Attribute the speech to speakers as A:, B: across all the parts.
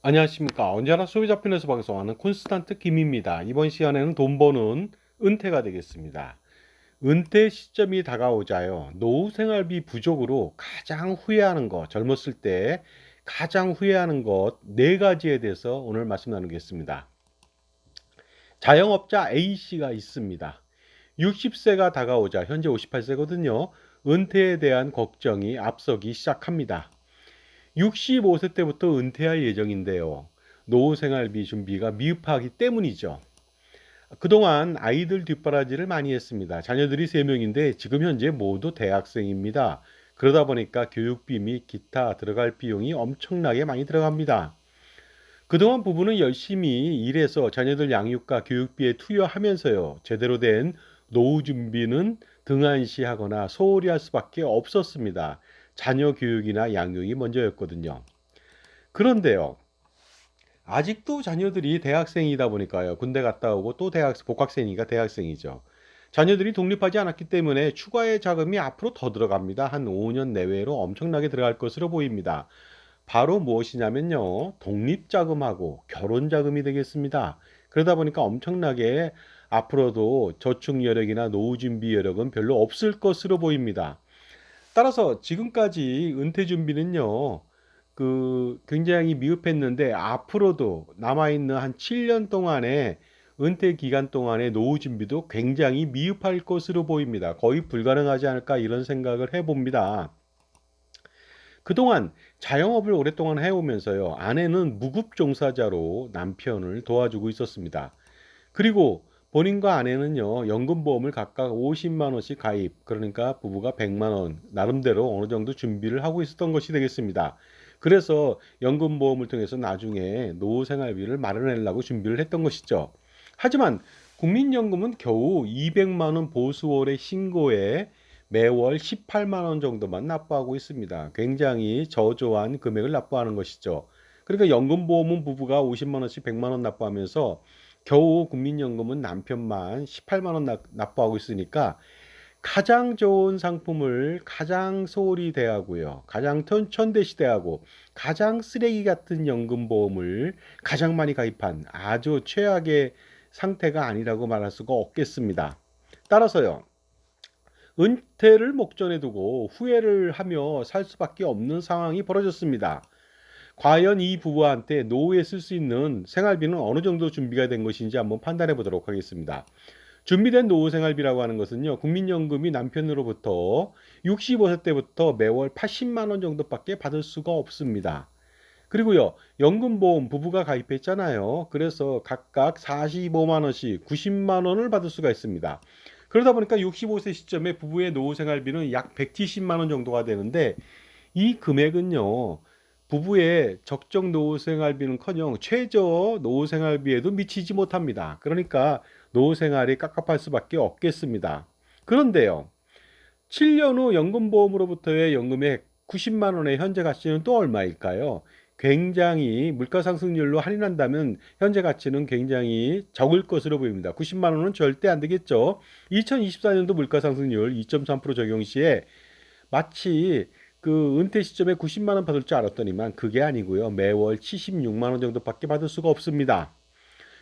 A: 안녕하십니까. 언제나 소비자 편에서 방송하는 콘스탄트 김입니다. 이번 시간에는 돈 버는 은퇴가 되겠습니다. 은퇴 시점이 다가오자요. 노후 생활비 부족으로 가장 후회하는 것, 젊었을 때 가장 후회하는 것 네 가지에 대해서 오늘 말씀 나누겠습니다. 자영업자 A씨가 있습니다. 60세가 다가오자 현재 58세거든요. 은퇴에 대한 걱정이 앞서기 시작합니다. 65세 때부터 은퇴할 예정인데요. 노후 생활비 준비가 미흡하기 때문이죠. 그동안 아이들 뒷바라지를 많이 했습니다. 자녀들이 3명인데 지금 현재 모두 대학생입니다. 그러다 보니까 교육비 및 기타 들어갈 비용이 엄청나게 많이 들어갑니다. 그동안 부부는 열심히 일해서 자녀들 양육과 교육비에 투여하면서요. 제대로 된 노후 준비는 등한시하거나 소홀히 할 수밖에 없었습니다. 자녀 교육이나 양육이 먼저였거든요. 그런데요. 아직도 자녀들이 대학생이다 보니까요. 군대 갔다 오고 또 복학생이니까 대학생이죠. 자녀들이 독립하지 않았기 때문에 추가의 자금이 앞으로 더 들어갑니다. 한 5년 내외로 엄청나게 들어갈 것으로 보입니다. 바로 무엇이냐면요. 독립자금하고 결혼자금이 되겠습니다. 그러다 보니까 엄청나게 앞으로도 저축 여력이나 노후 준비 여력은 별로 없을 것으로 보입니다. 따라서 지금까지 은퇴 준비는요. 굉장히 미흡했는데 앞으로도 남아있는 한 7년 동안의 은퇴 기간 동안의 노후 준비도 굉장히 미흡할 것으로 보입니다. 거의 불가능하지 않을까 이런 생각을 해봅니다. 그동안 자영업을 오랫동안 해오면서요. 아내는 무급 종사자로 남편을 도와주고 있었습니다. 그리고 본인과 아내는요. 연금보험을 각각 50만 원씩 가입. 그러니까 부부가 100만 원 나름대로 어느 정도 준비를 하고 있었던 것이 되겠습니다. 그래서 연금보험을 통해서 나중에 노후 생활비를 마련하려고 준비를 했던 것이죠. 하지만 국민연금은 겨우 200만 원 보수월의 신고에 매월 18만 원 정도만 납부하고 있습니다. 굉장히 저조한 금액을 납부하는 것이죠. 그러니까 연금보험은 부부가 50만 원씩 100만 원 납부하면서 겨우 국민연금은 남편만 18만 원 납부하고 있으니까 가장 좋은 상품을 가장 소홀히 대하고요. 가장 천대시대하고 가장 쓰레기 같은 연금보험을 가장 많이 가입한 아주 최악의 상태가 아니라고 말할 수가 없겠습니다. 따라서요. 은퇴를 목전에 두고 후회를 하며 살 수밖에 없는 상황이 벌어졌습니다. 과연 이 부부한테 노후에 쓸 수 있는 생활비는 어느 정도 준비가 된 것인지 한번 판단해 보도록 하겠습니다. 준비된 노후 생활비라고 하는 것은요. 국민연금이 남편으로부터 65세 때부터 매월 80만 원 정도밖에 받을 수가 없습니다. 그리고요. 연금보험 부부가 가입했잖아요. 그래서 각각 45만 원씩 90만 원을 받을 수가 있습니다. 그러다 보니까 65세 시점에 부부의 노후 생활비는 약 170만 원 정도가 되는데 이 금액은요. 부부의 적정 노후 생활비는커녕 최저 노후 생활비에도 미치지 못합니다. 그러니까 노후 생활이 깝깝할 수밖에 없겠습니다. 그런데요. 7년 후 연금보험으로부터의 연금액 90만 원의 현재 가치는 또 얼마일까요? 굉장히 물가 상승률로 할인한다면 현재 가치는 굉장히 적을 것으로 보입니다. 90만 원은 절대 안 되겠죠. 2024년도 물가 상승률 2.3% 적용 시에 마치 은퇴 시점에 90만 원 받을 줄 알았더니만 그게 아니고요. 매월 76만 원 정도밖에 받을 수가 없습니다.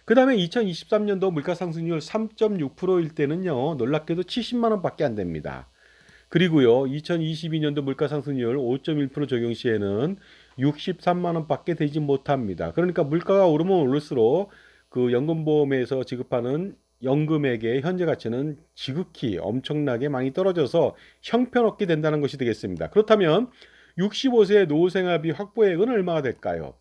A: 그 다음에 2023년도 물가 상승률 3.6%일 때는요. 놀랍게도 70만 원밖에 안 됩니다. 그리고요. 2022년도 물가 상승률 5.1% 적용 시에는 63만 원밖에 되지 못합니다. 그러니까 물가가 오르면 오를수록 연금보험에서 지급하는 연금액의 현재 가치는 지극히 엄청나게 많이 떨어져서 형편없게 된다는 것이 되겠습니다. 그렇다면 65세 노후생활비 확보액은 얼마가 될까요?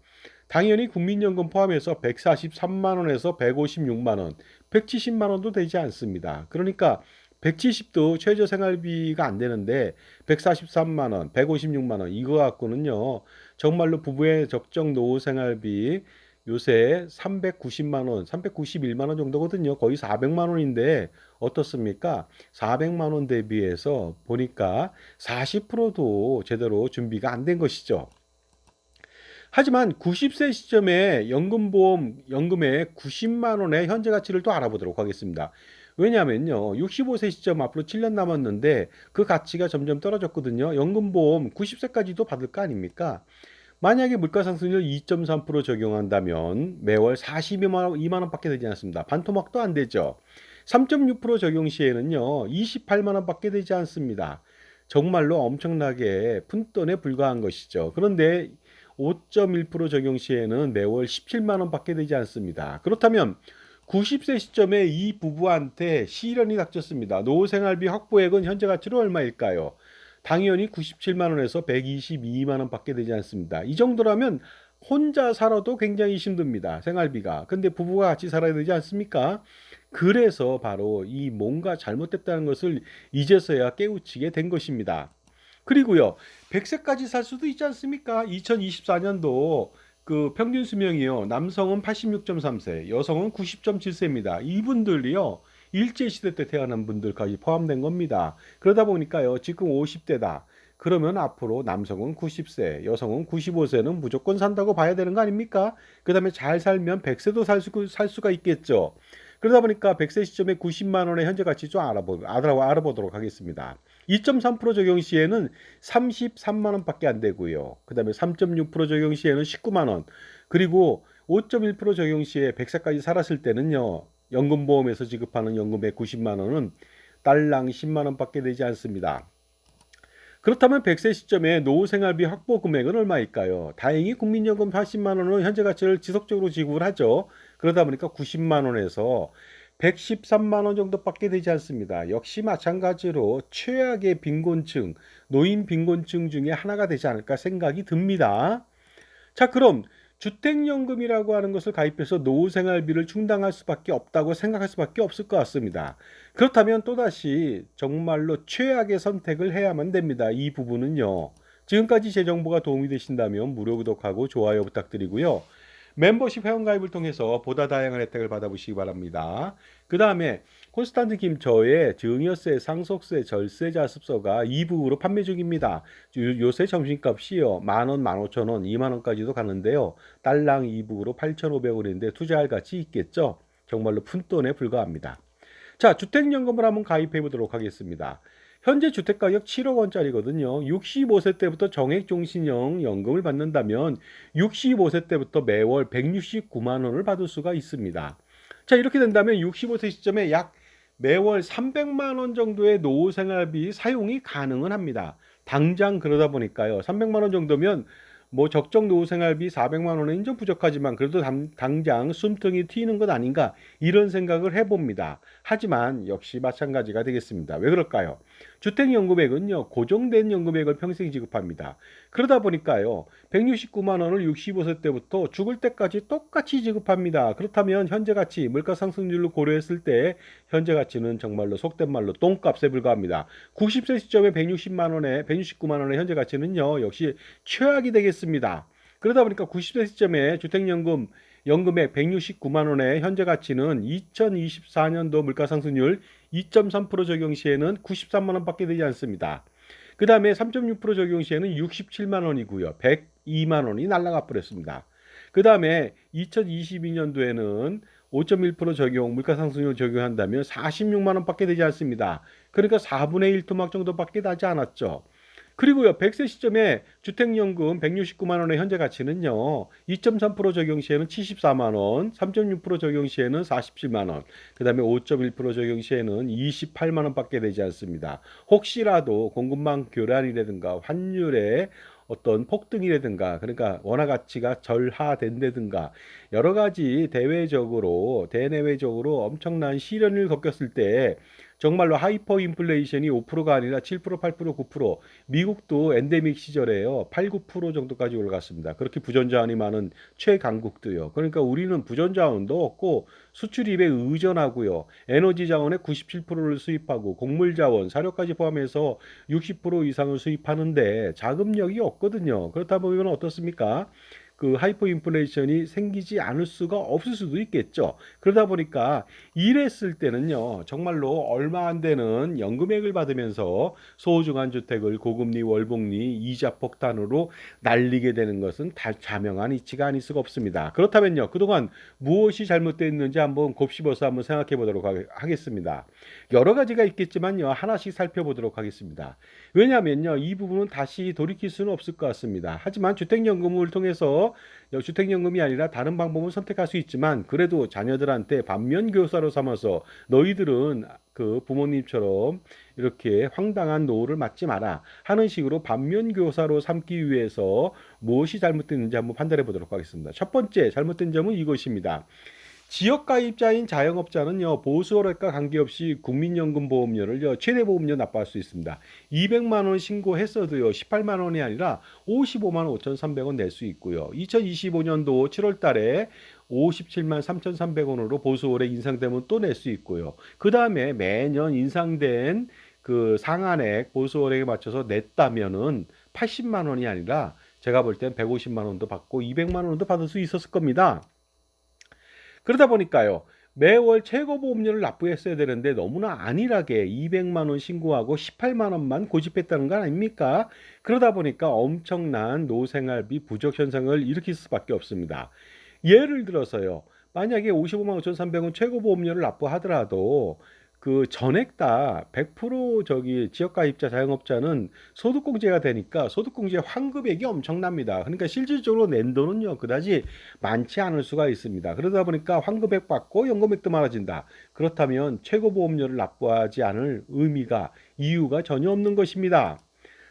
A: 당연히 국민연금 포함해서 143만 원에서 156만 원, 170만 원도 되지 않습니다. 그러니까 170도 최저 생활비가 안 되는데 143만 원, 156만 원 이거 갖고는요. 정말로 부부의 적정 노후 생활비 요새 390만 원, 391만 원 정도거든요. 거의 400만 원인데 어떻습니까? 400만 원 대비해서 보니까 40%도 제대로 준비가 안 된 것이죠. 하지만 90세 시점에 연금의 90만 원의 현재 가치를 또 알아보도록 하겠습니다. 왜냐하면요. 65세 시점 앞으로 7년 남았는데 그 가치가 점점 떨어졌거든요. 연금보험 90세까지도 받을 거 아닙니까? 만약에 물가상승률 2.3% 적용한다면 매월 42만 원밖에 되지 않습니다. 반토막도 안 되죠. 3.6% 적용 시에는요, 28만 원밖에 되지 않습니다. 정말로 엄청나게 푼돈에 불과한 것이죠. 그런데 5.1% 적용 시에는 매월 17만 원밖에 되지 않습니다. 그렇다면 90세 시점에 이 부부한테 시련이 닥쳤습니다. 노후생활비 확보액은 현재 가치로 얼마일까요? 당연히 97만 원에서 122만 원 밖에 되지 않습니다. 이 정도라면 혼자 살아도 굉장히 힘듭니다. 생활비가. 근데 부부가 같이 살아야 되지 않습니까? 그래서 바로 이 뭔가 잘못됐다는 것을 이제서야 깨우치게 된 것입니다. 그리고요, 100세까지 살 수도 있지 않습니까? 2024년도 그 평균 수명이요. 남성은 86.3세, 여성은 90.7세입니다. 이분들이요. 일제시대 때 태어난 분들까지 포함된 겁니다. 그러다 보니까요. 지금 50대다. 그러면 앞으로 남성은 90세, 여성은 95세는 무조건 산다고 봐야 되는 거 아닙니까? 그 다음에 잘 살면 100세도 살 수가 있겠죠. 그러다 보니까 100세 시점에 90만 원의 현재 가치 좀 알아보도록 하겠습니다. 2.3% 적용 시에는 33만 원밖에 안 되고요. 그 다음에 3.6% 적용 시에는 19만 원. 그리고 5.1% 적용 시에 100세까지 살았을 때는요. 연금보험에서 지급하는 연금의 90만 원은 딸랑 10만 원밖에 되지 않습니다. 그렇다면 100세 시점에 노후생활비 확보 금액은 얼마일까요? 다행히 국민연금 80만 원은 현재 가치를 지속적으로 지급을 하죠. 그러다 보니까 90만 원에서 113만 원 정도밖에 되지 않습니다. 역시 마찬가지로 최악의 빈곤층, 노인 빈곤층 중에 하나가 되지 않을까 생각이 듭니다. 자, 그럼 주택연금이라고 하는 것을 가입해서 노후생활비를 충당할 수밖에 없다고 생각할 수밖에 없을 것 같습니다. 그렇다면 또다시 정말로 최악의 선택을 해야만 됩니다. 이 부분은요. 지금까지 제 정보가 도움이 되신다면 무료 구독하고 좋아요 부탁드리고요. 멤버십 회원가입을 통해서 보다 다양한 혜택을 받아보시기 바랍니다. 그 다음에 콘스탄트 김저의 증여세, 상속세, 절세 자습서가 2부로 판매 중입니다. 요새 점심값이요. 만원, 15,000원, 2만원까지도 가는데요. 딸랑 2부로 8,500원인데 투자할 가치 있겠죠? 정말로 푼돈에 불과합니다. 자, 주택연금을 한번 가입해 보도록 하겠습니다. 현재 주택가격 7억 원짜리거든요. 65세 때부터 정액종신형 연금을 받는다면 65세 때부터 매월 169만 원을 받을 수가 있습니다. 자, 이렇게 된다면 65세 시점에 약 매월 300만 원 정도의 노후생활비 사용이 가능은 합니다. 당장 그러다 보니까요. 300만 원 정도면 뭐 적정 노후생활비 400만 원은 인정 부족하지만 그래도 당장 숨통이 튀는 것 아닌가 이런 생각을 해봅니다. 하지만 역시 마찬가지가 되겠습니다. 왜 그럴까요? 주택연금액은요 고정된 연금액을 평생 지급합니다. 그러다 보니까요 169만 원을 65세 때부터 죽을 때까지 똑같이 지급합니다. 그렇다면 현재 가치 물가 상승률로 고려했을 때 현재 가치는 정말로 속된 말로 똥값에 불과합니다. 90세 시점에 169만 원의 현재 가치는요 역시 최악이 되겠습니다. 그러다 보니까 90세 시점에 주택연금 연금액 169만 원의 현재 가치는 2024년도 물가상승률 2.3% 적용 시에는 93만 원밖에 되지 않습니다. 그 다음에 3.6% 적용 시에는 67만 원이고요. 102만 원이 날아가 버렸습니다. 그 다음에 2022년도에는 5.1% 적용, 물가상승률 적용한다면 46만 원밖에 되지 않습니다. 그러니까 4분의 1 토막 정도밖에 나지 않았죠. 그리고요, 100세 시점에 주택연금 169만 원의 현재 가치는요, 2.3% 적용 시에는 74만 원, 3.6% 적용 시에는 47만 원, 그 다음에 5.1% 적용 시에는 28만 원밖에 되지 않습니다. 혹시라도 공급망 교란이라든가 환율의 어떤 폭등이라든가 그러니까 원화 가치가 절하된다든가 여러 가지 대내외적으로 엄청난 시련을 겪었을 때 정말로 하이퍼 인플레이션이 5%가 아니라 7%, 8%, 9%, 미국도 엔데믹 시절에요. 8, 9% 정도까지 올라갔습니다. 그렇게 부전자원이 많은 최강국도요. 그러니까 우리는 부전자원도 없고 수출입에 의존하고요. 에너지 자원의 97%를 수입하고 곡물 자원, 사료까지 포함해서 60% 이상을 수입하는데 자금력이 없거든요. 그렇다 보면 어떻습니까? 그 하이퍼 인플레이션이 생기지 않을 수가 없을 수도 있겠죠. 그러다 보니까 이랬을 때는요, 정말로 얼마 안 되는 연금액을 받으면서 소중한 주택을 고금리 월복리 이자 폭탄으로 날리게 되는 것은 자명한 이치가 아닐 수가 없습니다. 그렇다면요, 그동안 무엇이 잘못됐는지 한번 곱씹어서 한번 생각해 보도록 하겠습니다. 여러 가지가 있겠지만요, 하나씩 살펴보도록 하겠습니다. 왜냐하면요, 이 부분은 다시 돌이킬 수는 없을 것 같습니다. 하지만 주택연금을 통해서 주택연금이 아니라 다른 방법을 선택할 수 있지만, 그래도 자녀들한테 반면교사로 삼아서 너희들은 그 부모님처럼 이렇게 황당한 노후를 맞지 마라 하는 식으로 반면교사로 삼기 위해서 무엇이 잘못됐는지 한번 판단해 보도록 하겠습니다. 첫 번째 잘못된 점은 이것입니다. 지역가입자인 자영업자는요, 보수월액과 관계없이 국민연금 보험료를 최대 보험료 납부할 수 있습니다. 200만 원 신고했어도요, 18만 원이 아니라 55만 5,300원 낼 수 있고요. 2025년도 7월 달에 57만 3,300원으로 보수월액 인상되면 또 낼 수 있고요. 그 다음에 매년 인상된 그 상한액 보수월액에 맞춰서 냈다면은 80만 원이 아니라 제가 볼 땐 150만 원도 받고 200만 원도 받을 수 있었을 겁니다. 그러다 보니까요, 매월 최고보험료를 납부했어야 되는데 너무나 안일하게 200만 원 신고하고 18만 원만 고집했다는 거 아닙니까? 그러다 보니까 엄청난 노생활비 부족 현상을 일으킬 수밖에 없습니다. 예를 들어서요, 만약에 55만 5,300원 최고보험료를 납부하더라도 그 전액 다 100% 저기 지역가입자 자영업자는 소득공제가 되니까 소득공제 환급액이 엄청납니다. 그러니까 실질적으로 낸 돈은요, 그다지 많지 않을 수가 있습니다. 그러다 보니까 환급액 받고 연금액도 많아진다. 그렇다면 최고보험료를 납부하지 않을 이유가 전혀 없는 것입니다.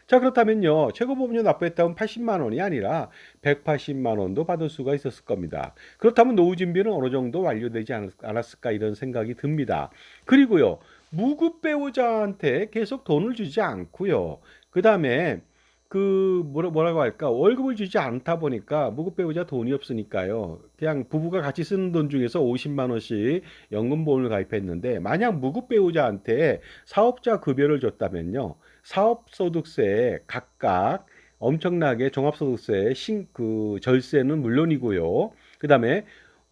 A: 자, 그렇다면요, 최고보험료 납부했다면 80만 원이 아니라 180만 원도 받을 수가 있었을 겁니다. 그렇다면 노후 준비는 어느 정도 완료되지 않았을까 이런 생각이 듭니다. 그리고요, 무급 배우자한테 계속 돈을 주지 않고요. 그 다음에 뭐라고 할까, 월급을 주지 않다 보니까 무급 배우자 돈이 없으니까요, 그냥 부부가 같이 쓰는 돈 중에서 50만 원씩 연금보험을 가입했는데, 만약 무급 배우자한테 사업자 급여를 줬다면요, 사업소득세 각각 엄청나게 종합소득세 절세는 물론이고요. 그 다음에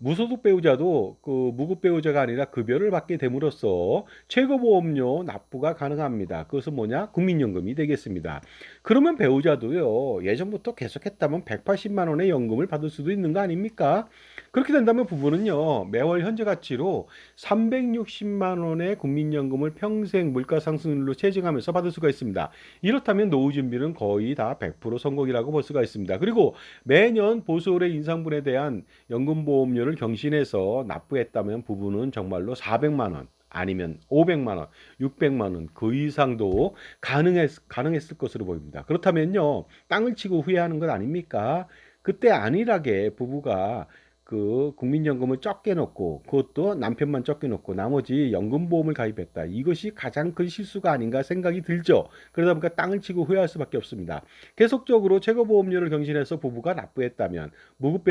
A: 무소득 배우자도 그 무급 배우자가 아니라 급여를 받게 됨으로써 최고보험료 납부가 가능합니다. 그것은 뭐냐? 국민연금이 되겠습니다. 그러면 배우자도요, 예전부터 계속했다면 180만 원의 연금을 받을 수도 있는 거 아닙니까? 그렇게 된다면 부부는요, 매월 현재 가치로 360만 원의 국민연금을 평생 물가상승률로 체증하면서 받을 수가 있습니다. 이렇다면 노후 준비는 거의 다 100% 성공이라고 볼 수가 있습니다. 그리고 매년 보수월의 인상분에 대한 연금보험료를 경신해서 납부했다면 부부는 정말로 400만 원 아니면 500만 원, 600만 원 그 이상도 가능했을 것으로 보입니다. 그렇다면요, 땅을 치고 후회하는 것 아닙니까? 그때 안일하게 부부가 그 국민연금을 적게 넣고, 그것도 남편만 적게 넣고 나머지 연금보험을 가입했다. 이것이 가장 큰 실수가 아닌가 생각이 들죠. 그러다 보니까 땅을 치고 후회할 수밖에 없습니다. 계속적으로 최고보험료를 경신해서 부부가 납부했다면, 무급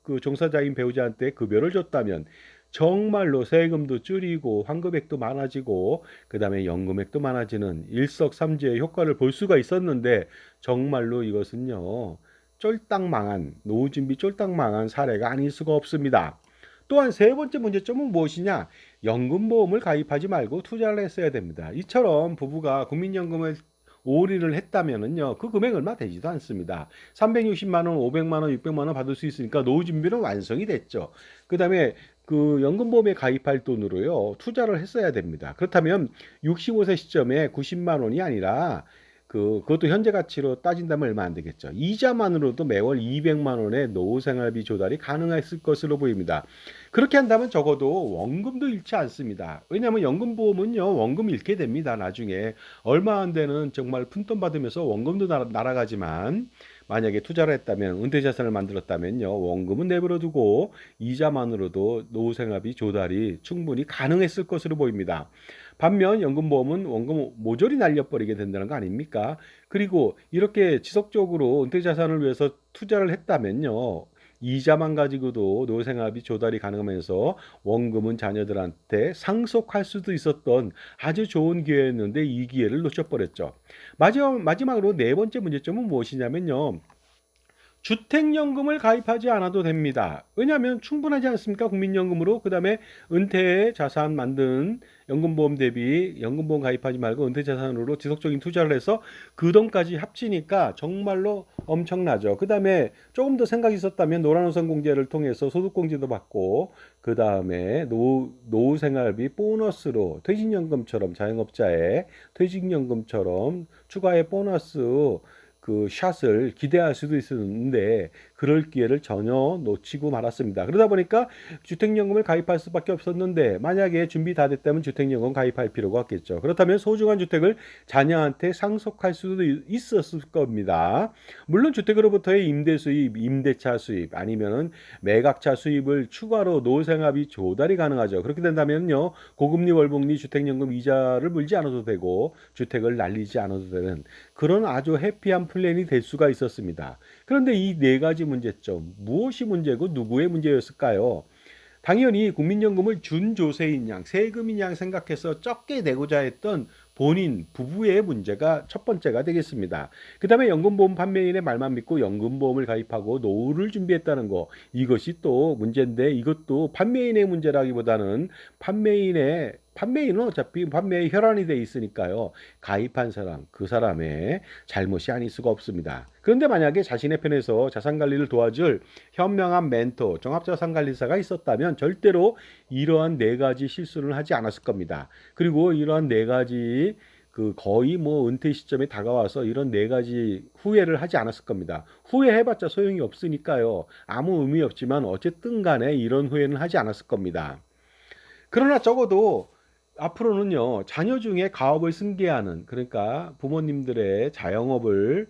A: 그 종사자인 배우자한테 급여를 줬다면 정말로 세금도 줄이고 환급액도 많아지고 그 다음에 연금액도 많아지는 일석삼조의 효과를 볼 수가 있었는데, 정말로 이것은요, 노후 준비 쫄딱 망한 사례가 아닐 수가 없습니다. 또한 세 번째 문제점은 무엇이냐? 연금보험을 가입하지 말고 투자를 했어야 됩니다. 이처럼 부부가 국민연금을 올인을 했다면은요, 그 금액 얼마 되지도 않습니다. 360만 원, 500만 원, 600만 원 받을 수 있으니까 노후 준비는 완성이 됐죠. 그다음에 그 연금보험에 가입할 돈으로요, 투자를 했어야 됩니다. 그렇다면 65세 시점에 90만 원이 아니라 그것도 현재 가치로 따진다면 얼마 안 되겠죠. 이자만으로도 매월 200만 원의 노후 생활비 조달이 가능했을 것으로 보입니다. 그렇게 한다면 적어도 원금도 잃지 않습니다. 왜냐하면 연금보험은요, 원금 잃게 됩니다. 나중에 얼마 안 되는 정말 푼돈 받으면서 원금도 날아가지만, 만약에 투자를 했다면, 은퇴자산을 만들었다면요, 원금은 내버려 두고 이자만으로도 노후 생활비 조달이 충분히 가능했을 것으로 보입니다. 반면 연금보험은 원금 모조리 날려버리게 된다는 거 아닙니까? 그리고 이렇게 지속적으로 은퇴자산을 위해서 투자를 했다면요, 이자만 가지고도 노생활비 조달이 가능하면서 원금은 자녀들한테 상속할 수도 있었던 아주 좋은 기회였는데 이 기회를 놓쳐버렸죠. 마지막으로 네 번째 문제점은 무엇이냐면요, 주택연금을 가입하지 않아도 됩니다. 왜냐하면 충분하지 않습니까? 국민연금으로. 그 다음에 은퇴 자산 만든 연금보험 대비 연금보험 가입하지 말고 은퇴 자산으로 지속적인 투자를 해서 그 돈까지 합치니까 정말로 엄청나죠. 그 다음에 조금 더 생각이 있었다면 노란우선공제를 통해서 소득공제도 받고 그 다음에 노후 생활비 보너스로 퇴직연금처럼 자영업자의 퇴직연금처럼 추가의 보너스 그 샷을 기대할 수도 있었는데 그럴 기회를 전혀 놓치고 말았습니다. 그러다 보니까 주택연금을 가입할 수밖에 없었는데 만약에 준비 다 됐다면 주택연금 가입할 필요가 없겠죠. 그렇다면 소중한 주택을 자녀한테 상속할 수도 있었을 겁니다. 물론 주택으로부터의 임대 수입, 임대차 수입 아니면은 매각차 수입을 추가로 노후생활비 조달이 가능하죠. 그렇게 된다면요 고금리 월복리 주택연금 이자를 물지 않아도 되고 주택을 날리지 않아도 되는 그런 아주 해피한 플랜이 될 수가 있었습니다. 그런데 이 네 가지 문제점, 무엇이 문제고 누구의 문제였을까요? 당연히 국민연금을 준조세인 양, 세금인 양 생각해서 적게 내고자 했던 본인, 부부의 문제가 첫 번째가 되겠습니다. 그 다음에 연금보험 판매인의 말만 믿고 연금보험을 가입하고 노후를 준비했다는 거. 이것이 또 문제인데 이것도 판매인의 문제라기보다는 판매인은 어차피 판매의 혈안이 돼 있으니까요. 가입한 사람, 그 사람의 잘못이 아닐 수가 없습니다. 그런데 만약에 자신의 편에서 자산관리를 도와줄 현명한 멘토, 종합자산관리사가 있었다면 절대로 이러한 네 가지 실수를 하지 않았을 겁니다. 그리고 이러한 네 가지 거의 뭐 은퇴 시점에 다가와서 이런 네 가지 후회를 하지 않았을 겁니다. 후회해봤자 소용이 없으니까요. 아무 의미 없지만 어쨌든 간에 이런 후회는 하지 않았을 겁니다. 그러나 적어도 앞으로는요, 자녀 중에 가업을 승계하는, 그러니까 부모님들의 자영업을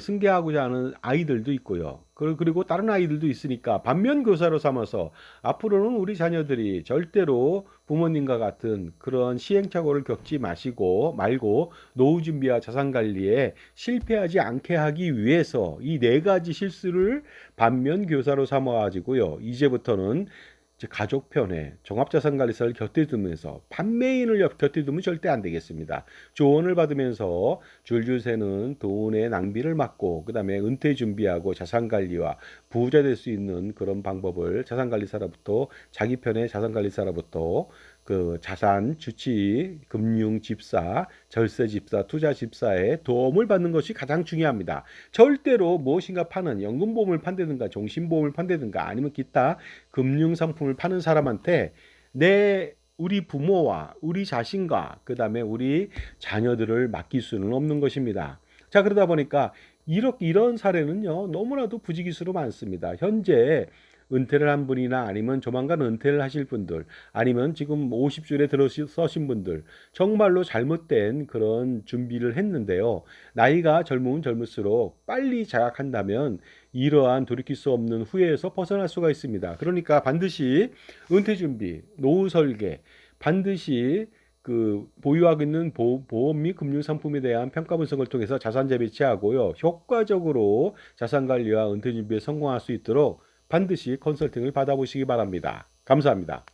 A: 승계하고자 하는 아이들도 있고요. 그리고 다른 아이들도 있으니까 반면교사로 삼아서 앞으로는 우리 자녀들이 절대로 부모님과 같은 그런 시행착오를 겪지 말고 노후 준비와 자산 관리에 실패하지 않게 하기 위해서 이 네 가지 실수를 반면교사로 삼아 가지고요. 이제부터는 가족 편에 종합자산관리사를 곁에 두면서 판매인을 곁에 두면 절대 안 되겠습니다. 조언을 받으면서 줄줄 새는 돈의 낭비를 막고 그 다음에 은퇴 준비하고 자산관리와 부자 될 수 있는 그런 방법을 자산관리사로부터 자기 편의 자산관리사로부터 자산 주치, 금융 집사, 절세 집사, 투자 집사의 도움을 받는 것이 가장 중요합니다. 절대로 무엇인가 파는 연금보험을 판다든가 종신보험을 판다든가 아니면 기타 금융상품을 파는 사람한테 우리 부모와 우리 자신과 그 다음에 우리 자녀들을 맡길 수는 없는 것입니다. 자, 그러다 보니까 이런 사례는요 너무나도 부지기수로 많습니다. 현재 은퇴를 한 분이나 아니면 조만간 은퇴를 하실 분들 아니면 지금 50줄에 들어서신 분들 정말로 잘못된 그런 준비를 했는데요. 나이가 젊으면 젊을수록 빨리 자각한다면 이러한 돌이킬 수 없는 후회에서 벗어날 수가 있습니다. 그러니까 반드시 은퇴 준비, 노후 설계, 반드시 보유하고 있는 보험 및 금융 상품에 대한 평가 분석을 통해서 자산 재배치하고요. 효과적으로 자산 관리와 은퇴 준비에 성공할 수 있도록 반드시 컨설팅을 받아보시기 바랍니다. 감사합니다.